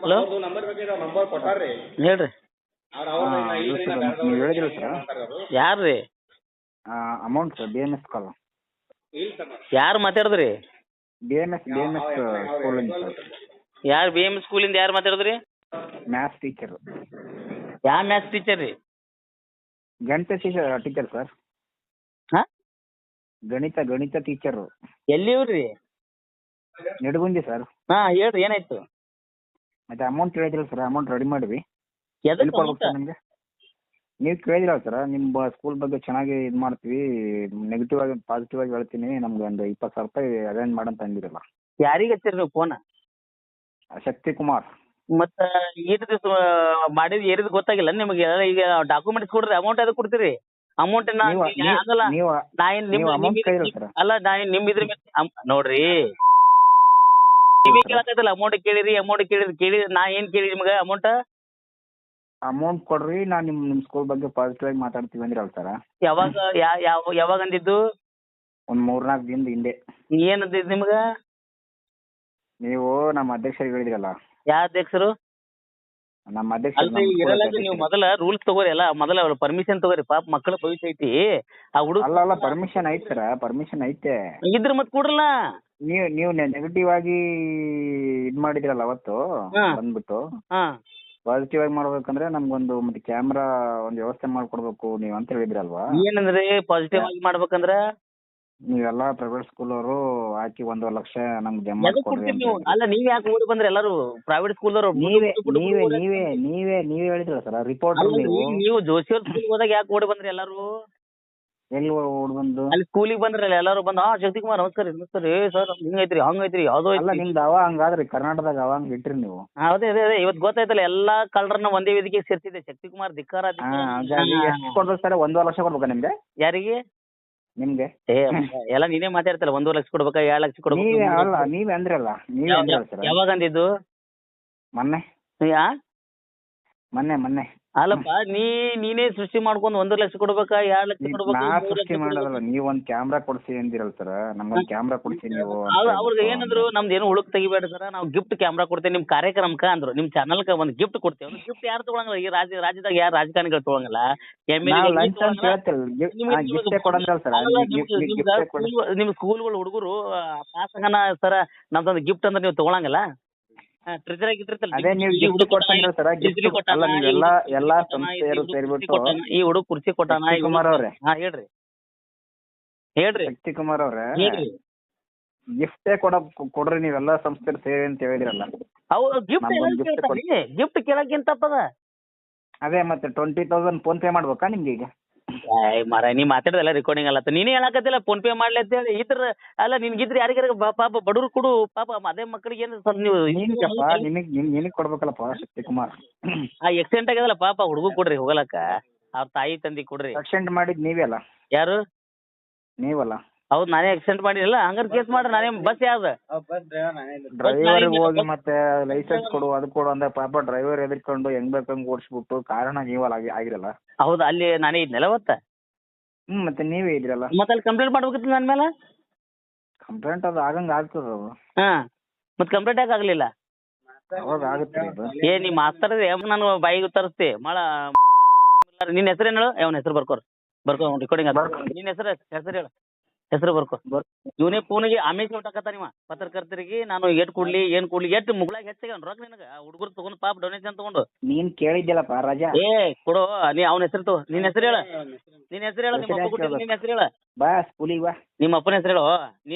Hello ಹೇಳ್ರಿ. ನೀವು ಹೇಳಿದಿಲ್ಲ sir ಯಾರು ರೀ? Amount sir B M S call ಯಾರು ಮಾತಾಡಿದ್ರಿ? ಬಿ ಎಮ್ ಎಸ್ ಸ್ಕೂಲಿಂದ ಸರ್ ಯಾರು ಬಿ ಎಮ್ ಸ್ಕೂಲಿಂದ ಯಾರು ಮಾತಾಡಿದ್ರಿ? Maths teacher. ಯಾವ ಮ್ಯಾಥ್ಸ್ ಟೀಚರ್ ರೀ? ಗಣಿತ ಟೀಚರ್ ಸರ್. ಹಾಂ, ಗಣಿತ ಟೀಚರು. ಎಲ್ಲಿ ಇವ್ರಿ? ನಿಡಗುಂದಿ ಸರ್. ಹಾಂ ಹೇಳ್ರಿ, ಏನಾಯ್ತು? ಮತ್ತೆ ಅಮೌಂಟ್ ಹೇಳಿದಿಲ್ಲ ಸರ್, ಅಮೌಂಟ್ ರೆಡಿ ಮಾಡಿವಿ. ಎದಕ್ಕೆ ಎಲ್ಲಿ ಕೊಡ್ಬೇಕು ಸರ್ ನಿಮಗೆ? ನೀವು ಕೇಳಿದಿಲ್ಲ ಸರ್, ನಿಮ್ಮ ಸ್ಕೂಲ್ ಬಗ್ಗೆ ಚೆನ್ನಾಗಿ ಇದು ಮಾಡ್ತೀವಿ, ನೆಗೆಟಿವ್ ಆಗಿ ಪಾಸಿಟಿವ್ ಆಗಿ ಹೇಳ್ತೀನಿ, ನಮ್ಗೆ ಒಂದು 20,000 ರೂಪಾಯಿ ಅರೇಂಜ್ ಮಾಡಂತ ಅಂದಿರಲ್ಲ. ಯಾರಿಗೆ ಹಚ್ಚಿರಿ ನೀವು ಫೋನ್? ಶಕ್ತಿ ಕುಮಾರ್. ಮತ್ತು ಈಟು ದಿವಸ ಮಾಡಿದ್ ಏರಿದ್ ಗೊತ್ತಾಗಿಲ್ಲ ನಿಮಗೆ? ಈಗ ಡಾಕ್ಯುಮೆಂಟ್ಸ್ ಕೊಡ್ರಿ, ಅಮೌಂಟ್ ಅದಕ್ಕೆ ಕೊಡ್ತೀರಿ? ಅಮೌಂಟ್ ಆಗಲ್ಲ. ನಾ ಏನು ನಿಮ್ಮ ಅಲ್ಲ, ನಾ ಏನು ನಿಮ್ಮ ಇದ್ರ ನೋಡ್ರಿ, ನೀವೇ ಕೇಳಕತ್ತಲ್ಲ ಅಮೌಂಟ್ ಕೇಳಿರಿ ನಾ ಏನು ಕೇಳಿ ನಿಮ್ಗೆ ಅಮೌಂಟ್ ಕೊಡ್ರಿ, ನಾನು ನಿಮ್ಮ ಸ್ಕೂಲ್ ಬಗ್ಗೆ ಪಾಸಿಟಿವ್ ಆಗಿ ಮಾತಾಡ್ತೀವಿ ಅಂದಿರಲ್ಲ ಸರ್. ಯಾವಾಗ ಯಾವಾಗ ಅಂದಿದ್ದು? ಒಂದು 3-4 ದಿನದ ಹಿಂದೆ. ಏನಂದಿದ್ದು ನಿಮ್ಗೆ? ನೀವು ನಮ್ಮ ಅಧ್ಯಕ್ಷರಿಗೆ ಹೇಳಿದಿರಲ್ಲ. ಯಾವ ಅಧ್ಯಕ್ಷರು? ನಮ್ಮ ಅಧ್ಯಕ್ಷ. ಇರಲ್ಲ, ನೀವು ಮೊದಲ ರೂಲ್ಸ್ ತಗೋರಿ, ಅಲ್ಲ ಮೊದಲ ಪರ್ಮಿಷನ್ ತಗೋರಿ, ಪಾಪ ಮಕ್ಕಳ ಭವಿಷ್ಯ ಐತಿ. ಆ ಹುಡುಗ ಅಲ್ಲ ಪರ್ಮಿಷನ್ ಐತೆ ಸರ್, ಪರ್ಮಿಷನ್ ಐತೆ. ಇದ್ರ ಮತ್ತೆ ಕೊಡ್ರಲ್ಲ. ನೀವು ನೆಗೆಟಿವ್ ಆಗಿ ಇದು ಮಾಡಿದಿರಲ್ಲ ಅವತ್ತು ಬಂದ್ಬಿಟ್ಟು. ಪಾಸಿಟಿವ್ ಆಗಿ ಮಾಡ್ಬೇಕಂದ್ರೆ ನಮ್ಗೊಂದು ಮತ್ತೆ ಕ್ಯಾಮ್ರಾ ಒಂದು ವ್ಯವಸ್ಥೆ ಮಾಡ್ಕೊಡ್ಬೇಕು ನೀವು ಅಂತ ಹೇಳಿದ್ರಲ್ವಾ? ಏನಂದ್ರೆ ಪಾಸಿಟಿವ್ ಆಗಿ ಮಾಡ್ಬೇಕಂದ್ರ ನೀವೆಲ್ಲ ಪ್ರೈವೇಟ್ ಸ್ಕೂಲ್ ಅವರು ಹಾಕಿ 1.5 ಲಕ್ಷ ನಮ್ಗೆ ಜಮಾ ಕೊಡ್ರಿ. ಅಲ್ಲ, ನೀವ್ ಯಾಕೆ ಓಡಿ ಬಂದ್ರೆ ಎಲ್ಲರೂ ಪ್ರೈವೇಟ್ ಸ್ಕೂಲ್ದವ್ರು? ನೀವೇ ಹೇಳಿದ್ರಲ್ಲ ಸರ್ ರಿಪೋರ್ಟ್. ನೀವು ಜೋಶಿಯವ್ರ ಸ್ಕೂಲ್ ಹೋದಾಗ ಯಾಕೆ ಓಡಿ ಬಂದ್ರಿ ಎಲ್ಲರೂ? ಎಲ್ಲಿ ಓಡ್ ಬಂದು ಅಲ್ಲಿ ಸ್ಕೂಲಿಗೆ ಬಂದ್ರಲ್ಲ ಎಲ್ಲರೂ ಬಂದು, ಶಕ್ತಿಕುಮಾರ್ ನಮಸ್ಕಾರ ಸರ್, ಹಿಂಗೈತ್ರಿ ಹಂಗೈತ್ರಿ ಯಾವ್ದೋ ಅಲ್ಲ ನಿಮ್ದು ಅವ ಹಂಗಾದ್ರಿ ಕರ್ನಾಟಕದಾಗ ಅವ ಹಂಗ ಇಟ್ರಿ ನೀವು. ಅದೇ ಇವತ್ತು ಗೊತ್ತಾಯ್ತಲ್ಲ, ಎಲ್ಲಾ ಕಳ್ಳರನ್ನ ಒಂದೇ ವೇದಿಕೆ ಸೇರ್ಸಿದೆ. ಶಕ್ತಿಕುಮಾರ್ ಧಿಕ್ಕಾರ. ಎಷ್ಟು ಕೊಡ್ಬೇಕು ಸರ್? 1.5 ಲಕ್ಷ ಕೊಡ್ಬೇಕಾ ನಿಮ್ಗೆ? ಯಾರಿಗೆ? ನಿಮ್ಗೆ. ಎಲ್ಲ ನೀನೇ ಮಾತಾಡ್ತಲ್ಲ, 1.5 ಲಕ್ಷ ಕೊಡ್ಬೇಕಾ 2 ಲಕ್ಷ ಕೊಡ್ಬೇಕಾ? ಅಲ್ಲ ನೀವೇ ಅಂದ್ರಲ್ಲ, ನೀವೇ ಅಂದ್ರಲ್ಲ ಸರ್. ಯಾವಾಗ ಅಂದಿದ್ದು? ಮೊನ್ನೆ. ಅಲ್ಲಪ್ಪ, ನೀನೇ ಸೃಷ್ಟಿ ಮಾಡ್ಕೊಂಡು 1 ಲಕ್ಷ ಕೊಡ್ಬೇಕಾ 2 ಲಕ್ಷ ಕೊಡ್ಬೇಕಾ? ಸೃಷ್ಟಿ ಮಾಡೋದಲ್ಲ, ನೀವು ಒಂದ್ ಕ್ಯಾಮ್ರಾ ಕೊಡ್ಸಿ ಅಂದಿರಲ್ಲ ಸರ್. ನಮ್ಗೊಂದ್ ಕ್ಯಾಮ್ರಾ ಕೊಡ್ಸಿ ನೀವು. ಅವ್ರಿಗೆ ಏನಂದ್ರು, ನಮ್ದು ಏನು ಹುಳುಕ್ ತೆಗಿಬೇಡ ಸರ್, ನಾವು ಗಿಫ್ಟ್ ಕ್ಯಾಮ್ರಾ ಕೊಡ್ತೇವೆ ನಿಮ್ ಕಾರ್ಯಕ್ರಮಕ್ಕ ಅಂದ್ರು. ನಿಮ್ ಚಾನಲ್ಕ ಒಂದು ಗಿಫ್ಟ್ ಕೊಡ್ತೇವೆ. ಗಿಫ್ಟ್ ಯಾರು ತಗೊಳಂಗಿಲ್ಲ, ಈ ರಾಜ್ಯದಾಗ ಯಾರು ರಾಜಕಾರಣಿಗಳು ತಗೊಳಂಗಿಲ್ಲ. ನಿಮ್ ಸ್ಕೂಲ್ಗಳು ಹುಡುಗರು ಪಾಸಂಗನ ಸರ, ನಮ್ದೊಂದು ಗಿಫ್ಟ್ ಅಂದ್ರೆ ನೀವು ತಗೊಳಂಗಿಲ್ಲ. ಈ ಹುಡುಗ ಕುರ್ಚಿ ಕೊಟ್ಟಾನ. ಹೇಳ್ರಿ ಶಕ್ತಿ ಕುಮಾರ್ ಅವ್ರೆ, ಗಿಫ್ಟೇ ಕೊಡ್ರಿ ನೀವೆಲ್ಲ ಸಂಸ್ಥೆ ಸೇರಿ ಅಂತ ಹೇಳಿದ್ರಲ್ಲ. ಗಿಫ್ಟ್ ಕೇಳಕ್ಕಿಂತ ತಪ್ಪದ. ಅದೇ ಮತ್ತೆ 20,000 ಫೋನ್ ಪೇ ಮಾಡ್ಬೇಕಾ ನಿಮ್ಗೆ ಈಗ? ಮರ ನೀ ಮಾತಾಡೋದೆಲ್ಲ ರೆಕಾರ್ಡಿಂಗ್ ಅಲ್ಲ, ನೀನೇ ಹೇಳಕತ್ತಿಲ್ಲ ಫೋನ್ ಪೇ ಮಾಡ್ಲಿ ಅಂತ ಹೇಳಿ. ಈ ತರ ಅಲ್ಲ, ನಿನ್ಗಿದ್ರೆ ಯಾರಿಗಾರ ಪಾಪ ಬಡವ್ರು ಕೊಡು, ಪಾಪ ಅದೇ ಮಕ್ಕಳಿಗೆ ಏನು ನೀವು ನಿನಗ್ ಕೊಡ್ಬೇಕಲ್ಲಪ್ಪ ಶಕ್ತಿ ಕುಮಾರ್. ಎಕ್ಸಿಡೆಂಟ್ ಆಗ್ಯದಲ್ಲ ಪಾಪ, ಹುಡುಗ ಕೊಡ್ರಿ ಹೋಗಲಕ್ಕ, ಅವ್ರ ತಾಯಿ ತಂದಿ ಕೊಡ್ರಿ. ಆಕ್ಸಿಡೆಂಟ್ ಮಾಡಿದ್ ನೀವೇ ಅಲ್ಲ? ಯಾರು? ನೀವಲ್ಲ? ಹೌದು, ನಾನೇ ಆಕ್ಸಿಡೆಂಟ್ ಮಾಡಿಲ್ಲ. ಹಂಗಾರೆ ಕೇಸ್ ಮಾಡ್ರಿ. ನಾನೇ ಬಸ್ ಯಾವ್ದು ಡ್ರೈವರ್ ಹೋಗಿ ಮತ್ತೆ ಲೈಸೆನ್ಸ್ ಕೊಡು ಅದು ಕೊಡು ಅಂದ್ರೆ ಪಾಪ ಡ್ರೈವರ್ ಎದ್ಕೊಂಡು ಹೆಂಗ್ ಬೇಕಂಗ್ ಓಡಿಸ್ಬಿಟ್ಟು ಕಾರಣ ನೀವಲ್ಲ ಆಗಿರಲ್ಲ? ಹೌದು, ಅಲ್ಲಿ ನಾನೇ ಇದ್ನಲ್ಲ ಅವತ್ತ. ಮತ್ತೆ ನೀವೇ ಇದ್ರಲ್ಲ. ಮತ್ತೆ ಅಲ್ಲಿ ಕಂಪ್ಲೇಂಟ್ ಮಾಡ್ಬೇಕಿತ್ತು ನನ್ನ ಮೇಲೆ. ಕಂಪ್ಲೇಂಟ್ ಅದು ಆಗಂಗ ಆಗ್ತದ ಅದು. ಮತ್ತೆ ಕಂಪ್ಲೇಂಟ್ ಯಾಕೆ ಆಗ್ಲಿಲ್ಲ? ಅವಾಗ ಆಗುತ್ತೆ. ನೀ ಮಾಸ್ತರ್ ನಾನು ಬಾಯಿಗೆ ತರಿಸ್ತಿ ಮಳ. ನಿನ್ನ ಹೆಸರೇನು ಹೇಳು? ಅವನ ಹೆಸರು ಬರ್ಕೋ ರೆಕಾರ್ಡಿಂಗ್. ನಿನ್ನ ಹೆಸರು ಬರ್ಕೋ. ಇವನೇ ಫೋನಿಗೆ ಆಮೇಲೆ ಹೊಟ್ಟಕತ್ತ ನೀವ ಪತ್ರಕರ್ತರಿಗೆ ನಾನು ಏಟ್ ಕೊಡ್ಲಿ ಏನ್ ಕೊಡ್ಲಿ ಎಷ್ಟು ಮುಗ್ಳಾಗ ಹೆಚ್ಚಾಗ ರೊಕ್ಕ ನಿನಗ ಹುಡುಗರು ತಗೊಂಡು ಪಾಪ ಡೊನೇಷನ್ ತಗೊಂಡು. ನೀನ್ ಕೇಳಿದ್ಯಲ್ಲಪ್ಪ ರಾಜಾ, ಕೊಡು. ನೀ ಅವನ ಹೆಸರು ತಗೋ. ನಿನ್ನ ಹೆಸರು ಹೇಳ. ನಿನ್ನ ಹೆಸರು ಹೇಳ. ನಿಮ್ಮ ಅಪ್ಪ ಕೊಟ್ಟಿದ್ದು ನಿನ್ನ ಹೆಸರು ಹೇಳ. ಬಾ ಸ್ಕೂಲಿಗೆ ಬಾ. ನಿಮ್ಮ ಅಪ್ಪನ ಹೆಸರು ಹೇಳು.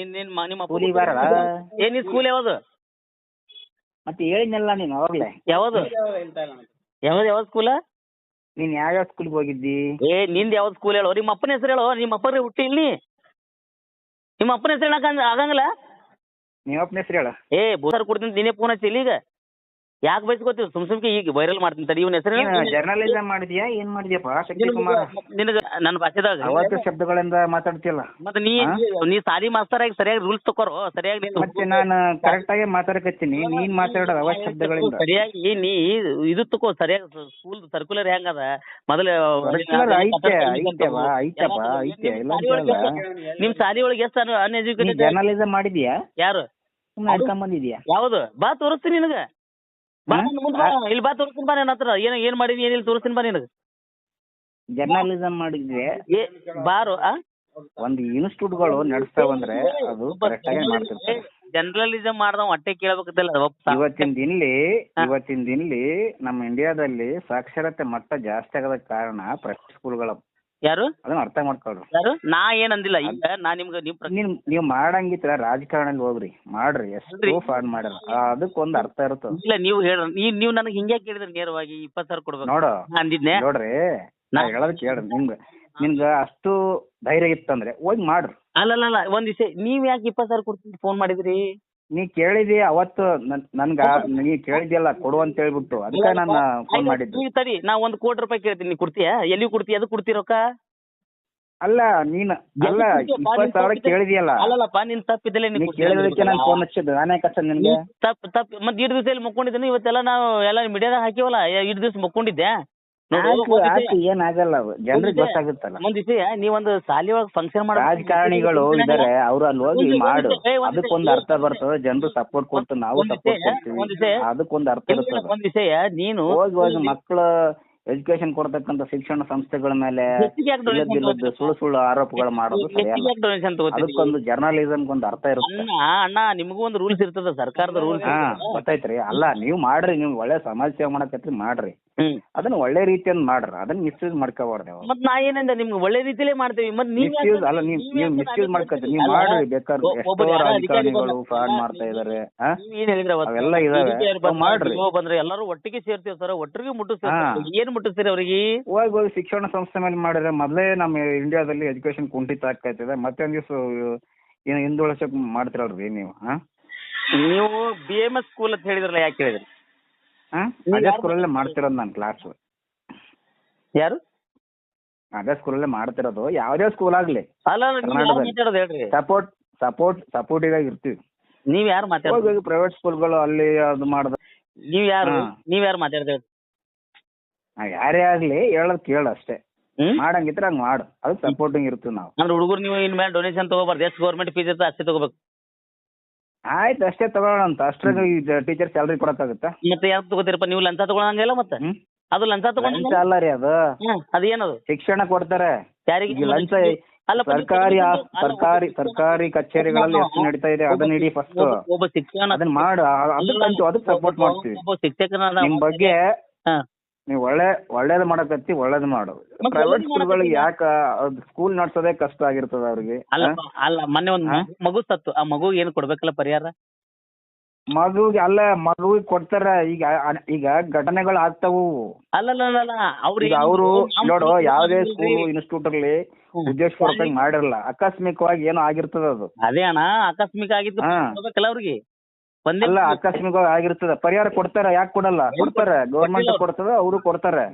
ನಿಮ್ಮ ಸ್ಕೂಲಿಗೆ ಬಾರ. ನೀ ಸ್ಕೂಲ್ ಯಾವ್ದು? ಮತ್ತೆ ಹೇಳಿದ್ನಲ್ಲ ನೀನು ಅವಾಗ್ಲೇ. ಯಾವ್ದು ಸ್ಕೂಲ? ನೀನ್ ಯಾವ್ಯಾವ ಸ್ಕೂಲ್ಗೆ ಹೋಗಿದ್ದಿ? ನಿಂದ ಯಾವ್ದು ಸ್ಕೂಲ್ ಹೇಳು. ನಿಮ್ಮ ಅಪ್ಪನ ಹೆಸರು ಹೇಳು. ನಿಮ್ಮ ಅಪ್ಪನ ಹುಟ್ಟಿ ಇಲ್ಲಿ. ನಿಮ್ಮ ಅಪ್ಪನ ಹೆಸರು ಹೇಳಕ್ ಆಗಂಗಿಲ್ಲ. ನಿಮ್ಮ ಅಪ್ಪನ ಹೆಸರು ಹೇಳ. ಬೋಸರ್ ಕೊಡ್ತೀನಿ. ನೀನೇ ಫೋನ್ ಹಚ್ಚಿ ಈಗ ಯಾಕೆ ಬಯಸ್ಕೋತೀವಿ? ಸುಮ್ಕೆ ಈಗ ವೈರಲ್ ಮಾಡ್ತೀನಿ ತಡಿ. ಇವನ ಹೆಸರು ಜರ್ನಲಿಸಮ್ ಮಾಡಿದ್ಯಾ ಏನ್ ಮಾಡಿದ್ಯಪ್ಪ ಶಕ್ತಿ ಕುಮಾರ್? ನಿನಗ ನನ್ನ ಭಾಷೆದಾಗ ಅವತ್ತು ಶಬ್ದಗಳಿಂದ ಮಾತಾಡ್ತಿಯಲ್ಲ. ಮತ್ತೆ ನೀ ಸಾಲಿ ಮಾಸ್ತರ್ ಆಗಿ ಸರಿಯಾಗಿ ರೂಲ್ಸ್ ತಕೋರು. ಸರಿಯಾಗಿ ಮತ್ತೆ ನಾನು ಕರೆಕ್ಟ್ ಆಗಿ ಮಾತಾಡಕತ್ತೀನಿ, ನೀನ್ ಮಾತಾಡೋದು ಅವತ್ತು ಶಬ್ದಗಳಿಂದ. ಸರಿಯಾಗಿ ನೀ ಇದು ತಕೋ. ಸರಿಯಾಗಿ ಸ್ಕೂಲ್ ಸರ್ಕ್ಯುಲರ್ ಹೆಂಗದ ಮೊದಲ ನಿಮ್ ಸಾಲಿ ಒಳಗೆ ಎಷ್ಟು ಅನ್ಎಜುಕೇಟೆಡ್? ಜರ್ನಲಿಸಮ್ ಮಾಡಿದ್ಯಾ? ಯಾರು ನಡ್ಕೊಂಡ್ ಬಂದಿದ್ಯಾ? ಯಾವ್ದು? ಬಾ ತೋರಿಸ್ತೀನಿ ನಿನಗ. ಬಾ ಮುಂದೆ ಬಾ ಇಲ್ಲಿ ಬಾ ತೋರಿಸ್ತೀನಿ ಬಾ ನನ್ನ ಹತ್ರ ಏನ್ ಮಾಡಿದೀನಿ ಏನಿಲ್ಲ ತೋರಿಸ್ತೀನಿ ಬಾ ನಿನಗೆ ಜರ್ನಲಿಸಮ್ ಮಾಡಿದ್ರೆ ಏ ಬಾರು ಒಂದು ಇನ್ಸ್ಟಿಟ್ಯೂಟ್ಗಳು ನಡೆಸ್ತಾವಂದ್ರೆ ಅದು ಕರೆಕ್ಟ್ ಆಗಿ ಮಾಡ್ತಿರ್ತಾರೆ. ಜನರಲಿಸಮ್ ಮಾಡ್ದವ್ ಹೊಟ್ಟೆ ಕೇಳಬೇಕಲ್ಲ ಇವತ್ತಿನ ದಿನಲಿ ನಮ್ಮ ಇಂಡಿಯಾದಲ್ಲಿ ಸಾಕ್ಷರತೆ ಮಟ್ಟ ಜಾಸ್ತಿ ಆಗೋದಕ್ಕೆ ಕಾರಣ ಪ್ರೈವೇಟ್ ಸ್ಕೂಲ್ಗಳು. ಯಾರು ಅದನ್ನ ಅರ್ಥ ಮಾಡ್ಕೊಳ್ರಿ. ಯಾರು ನಾ ಏನ್ ಅಂದಿಲ್ಲ ಈಗ ನಾ ನಿಮ್ಗೆ ನೀವು ಮಾಡಂಗಿತ್ರ ರಾಜಕಾರಣದಲ್ಲಿ ಹೋಗ್ರಿ ಮಾಡ್ರಿ, ಎಷ್ಟು ಫ್ರಾಡ್ ಮಾಡ್ಯಾರ ಅದಕ್ಕೊಂದು ಅರ್ಥ ಇರುತ್ತೆ. ಇಲ್ಲ ನೀವು ಹೇಳ್ರಿ ನೀವು ನನಗೆ ಹಿಂಗೆ ಕೇಳಿದ್ರಿ ನೇರವಾಗಿ 20,000 ಕೊಡ್ಬೇಕು ನೋಡು ಅಂದಿದ್ನೆ ನೋಡ್ರಿ ನಾ ಹೇಳೋದ್ ಕೇಳ್ರಿ. ನಿಮ್ಗ ಅಷ್ಟು ಧೈರ್ಯ ಇತ್ತಂದ್ರೆ ಹೋಗಿ ಮಾಡ್ರಿ. ಅಲ್ಲಲ್ಲ ಒಂದ್ ದಿವಸ ನೀವ್ ಯಾಕೆ 20,000 ಕೊಡ್ತೀನಿ ಫೋನ್ ಮಾಡಿದ್ರಿ? ನೀ ಕೇಳಿದಿ ಅವತ್ತು ನನ್ಗ ನೀ ಕೇಳಿದ್ಯಲ್ಲ ಕೊಡು ಅಂತ ಹೇಳ್ಬಿಟ್ಟು ಅದಕ್ಕೆ ನಾನು ಫೋನ್ ಮಾಡಿದ್ದು. ಈಗ ತಡಿ ನಾ 1 ಕೋಟಿ ರೂಪಾಯಿ ಕೇಳ್ತೀನಿ, ನೀ ಕೊಡ್ತೀಯಾ? ಎಲ್ಲಿ ಕೊಡ್ತೀಯ? ಅದು ಕೊಡ್ತೀರ ರೊಕ್ಕ? ಅಲ್ಲ ನೀನ್ ಅಲ್ಲ 20,000 ಕೇಳಿದ್ಯಲ್ಲ. ಅಲ್ಲಲ್ಲಪ್ಪ ನಿನ್ ತಪ್ಪಿದ್ದಲೇ ನೀ ಕೇಳಿದಕ್ಕೆ ನಾನು ಫೋನ್ ಹಚ್ಚಿದ್ದು ನಾನೇ ಕಷ್ಟ ನಿನ್ಗೆ. ತಪ್ಪು ಮತ್ತೆ 2 ದಿವಸ ಎಲ್ಲಿ ಮಕ್ಕೊಂಡಿದ್ದೀನಿ. ಇವತ್ತೆಲ್ಲ ನಾವು ಎಲ್ಲ ಮೀಡಿಯಾದಾಗ ಹಾಕಿವಲ್ಲ 2 ದಿವಸ ಮಕ್ಕೊಂಡಿದ್ದೆ. ಏನಾಗಲ್ಲ, ಜನರಿಗೆ ಗೊತ್ತಾಗುತ್ತಲ್ಲ. ಒಂದ್ ದಿವಸ ನೀವೊಂದು ಸಾಲಿ ಒಳಗ್ ಫಂಕ್ಷನ್ ಮಾಡ ರಾಜಕಾರಣಿಗಳು ಇದಾರೆ, ಅವ್ರು ಅಲ್ಲಿ ಹೋಗಿ ಮಾಡು, ಅದಕ್ಕೊಂದು ಅರ್ಥ ಬರ್ತದೆ. ಜನರು ಸಪೋರ್ಟ್ ಕೊಡ್ತಾರೆ, ನಾವು ಸಪೋರ್ಟ್ ಕೊಡ್ತೀವಿ, ಅದಕ್ಕೊಂದು ಅರ್ಥ ಇರ್ತದೆ. ಒಂದ್ ದಿವಸ ನೀನು ಹೋಗಿ ಮಕ್ಕಳ ಎಜುಕೇಶನ್ ಕೊಡ್ತಕ್ಕಂತ ಶಿಕ್ಷಣ ಸಂಸ್ಥೆಗಳ ಮೇಲೆ ಸುಳ್ಳು ಆರೋಪಗಳು ಮಾಡೋದು ಅದಕ್ಕೊಂದು ಜರ್ನಲಿಸಮ್ ಒಂದು ಅರ್ಥ ಇರುತ್ತೆ. ಅಣ್ಣ ನಿಮಗೂ ಒಂದು ರೂಲ್ಸ್ ಇರ್ತದ, ಸರ್ಕಾರದ ರೂಲ್ಸ್. ಗೊತ್ತಾಯ್ತ್ರಿ. ಅಲ್ಲ ನೀವು ಮಾಡ್ರಿ, ನೀವು ಒಳ್ಳೆ ಸಮಾಜ ಸೇವೆ ಮಾಡಕತ್ರಿ ಮಾಡ್ರಿ, ಅದನ್ನ ಒಳ್ಳೆ ರೀತಿಯಿಂದ ಮಾಡ್ರಿ, ಅದನ್ನ ಮಿಸ್ಯೂಸ್ ಮಾಡ್ಕೋಬಾರ್ದು. ಮತ್ ನಾ ಏನಂದ ನಿಮ್ಗೆ ಒಳ್ಳೆ ರೀತಿಲೇ ಮಾಡ್ತೀವಿ. ಮತ್ ಮಿಸ್ಯೂಸ್ ಅಲ್ಲ, ನೀವು ಮಿಸ್ಯೂಸ್ ಮಾಡ್ಕೊತೀರಿ. ನೀವು ಮಾಡ್ರಿ, ಬೇಕಾದ್ರೆ ಎಷ್ಟೋ ರಾಜಕಾರಣಿಗಳು ಫ್ರಾಡ್ ಮಾಡ್ತಾ ಇದಾರೆ, ಅವೆಲ್ಲ ಇದಾವೆ, ಮಾಡ್ರಿ. ಬಂದ್ರೆ ಎಲ್ಲರೂ ಒಟ್ಟಿಗೆ ಸೇರ್ತೀವಿ ಸರ್, ಒಟ್ಟಿಗೆ ಮುಟ್ಟಿಸ್ತೀವಿ. ಏನ್ ಮುಟ್ಟಿಸ್ತೀರಿ ಅವ್ರಿಗೆ? ಹೋಗಿ ಶಿಕ್ಷಣ ಸಂಸ್ಥೆ ಮೇಲೆ ಮಾಡಿದ್ರೆ ಮೊದಲೇ ನಮ್ಮ ಇಂಡಿಯಾದಲ್ಲಿ ಎಜುಕೇಶನ್ ಕುಂಠಿತ ಆಗ್ತಾ ಮತ್ತೆ ಒಂದ್ ದಿವಸ ಏನು ಹಿಂದುಳಿಸಕ್ ಮಾಡ್ತಿರಲ್ರಿ ನೀವು. ನೀವು BMS ಸ್ಕೂಲ್ ಅಂತ ಹೇಳಿದ್ರಲ್ಲ, ಯಾಕೆ ಹೇಳಿದ್ರಿ? ಅದೇ ಸ್ಕೂಲಲ್ಲೇ ಮಾಡ್ತಿರೋದು ನಾನು ಕ್ಲಾಸ್. ಯಾರು? ಅದೇ ಸ್ಕೂಲಲ್ಲೇ ಮಾಡ್ತಿರೋದು, ಯಾವ್ದೇ ಸ್ಕೂಲ್ ಆಗ್ಲಿ ಸಪೋರ್ಟಿವ್ ಆಗಿ ಇರ್ತೀವಿ. ನೀವ್ ಯಾರು ಮಾತಾಡೋದು? ಪ್ರೈವೇಟ್ ಸ್ಕೂಲ್ಗಳು ಅಲ್ಲಿ ಅದು ಮಾಡಿದ್ರೆ ನೀವ್ ಯಾರು ಮಾತಾಡ್ತೇವೆ? ಯಾರೇ ಆಗ್ಲಿ ಹೇಳೋದ್ ಕೇಳು ಅಷ್ಟೇ. ಮಾಡಂಗಿದ್ರೆ ಹಂಗ್ ಮಾಡು, ಅದಕ್ಕೆ ಸಪೋರ್ಟಿಂಗ್ ಇರ್ತೀವಿ ನಾವು. ಅಂದ್ರೆ ಹುಡುಗರು ನೀವು ಇನ್ಮೇಲೆ ಡೊನೇಷನ್ ತಗೋಬಾರ್ದು, ಎಷ್ಟು ಗೌರ್ಮೆಂಟ್ ಫೀಸ್ ಇರ್ತದೆ ಅಷ್ಟೇ ತಗೋಬೇಕು. ಆಯ್ತು ಅಷ್ಟೇ ತಗೊಳ್ಳೋಣ ಅಂತ. ಅಷ್ಟ್ರಾಗ ಟೀಚರ್ ಸ್ಯಾಲ್ರಿ ಕೊಡಕ್ಕಾಗುತ್ತಾ? ಮತ್ತೆ ಯಾಕೆ ತಗೋತೀರಪ್ಪ ನೀವು? ಲಂಚ ತಗೊಳಂಗಿಲ್ಲ ಮತ್ತೆ? ಅದು ಲಂಚ ತಗೊಂಡ ಅಲ್ಲ ರೀ, ಅದು ಅದೇನದು? ಶಿಕ್ಷಣ ಕೊಡ್ತಾರೆ ಯಾರಿಗೆ ಲಂಚ? ಸರ್ಕಾರಿ ಕಚೇರಿಗಳಲ್ಲಿ ಎಷ್ಟು ನಡೀತಾ ಇದೆ ಅದನ್ನ ಇಡೀ ಫಸ್ಟ್ ಒಬ್ಬ ಶಿಕ್ಷಣ ಅದನ್ನ ಮಾಡು, ಅದಕ್ಕೆ ಸಪೋರ್ಟ್ ಮಾಡ್ತೀವಿ. ಒಬ್ಬ ಶಿಕ್ಷಕನ ನಿಮ್ ಬಗ್ಗೆ ನೀವು ಒಳ್ಳೇದ್ ಮಾಡಕತ್ತಿ, ಒಳ್ಳೇದ್ ಮಾಡು. ಪ್ರೈವೇಟ್ ಸ್ಕೂಲ್ಗಳಿಗೆ ಯಾಕ ಸ್ಕೂಲ್ ನಡ್ಸೋದೇ ಕಷ್ಟ ಆಗಿರ್ತದ ಅವ್ರಿಗೆ. ಅಲ್ಲ ಮೊನ್ನೆ ಒಂದ್ ಮಗು ಸತ್ತು, ಆ ಮಗು ಏನ್ ಕೊಡ್ಬೇಕಲ್ಲ ಪರಿಹಾರ? ಮಗುವಿಗೆ ಕೊಡ್ತಾರ. ಈಗ ಘಟನೆಗಳು ಆಗ್ತಾವು. ಅಲ್ಲಲ್ಲ ಅವರು ನೋಡು, ಯಾವ್ದೇ ಸ್ಕೂಲ್ ಇನ್ಸ್ಟಿಟ್ಯೂಟ್ ಅಲ್ಲಿ ಉದ್ದೇಶಪೂರ್ವಕವಾಗಿ ಮಾಡಿರಲ್ಲ, ಆಕಸ್ಮಿಕವಾಗಿ ಏನೋ ಆಗಿರ್ತದ ಅದು. ಅದೇ ಅಣ್ಣ, ಆಕಸ್ಮಿಕ ಆಗಿದ್ದು ಕೊಡ್ಬೇಕಲ್ಲ ಅವ್ರಿಗೆ. ಅಲ್ಲ, ಆಕಸ್ಮಿಕವಾಗಿ ಆಗಿರ್ತದ, ಪರಿಹಾರ ಕೊಡ್ತಾರ. ಯಾಕೆ ಕೊಡಲ್ಲ? ಕೊಡ್ತಾರೆ, ಗೌರ್ಮೆಂಟ್ ಕೊಡ್ತದ, ಅವರು ಕೊಡ್ತಾರೆ.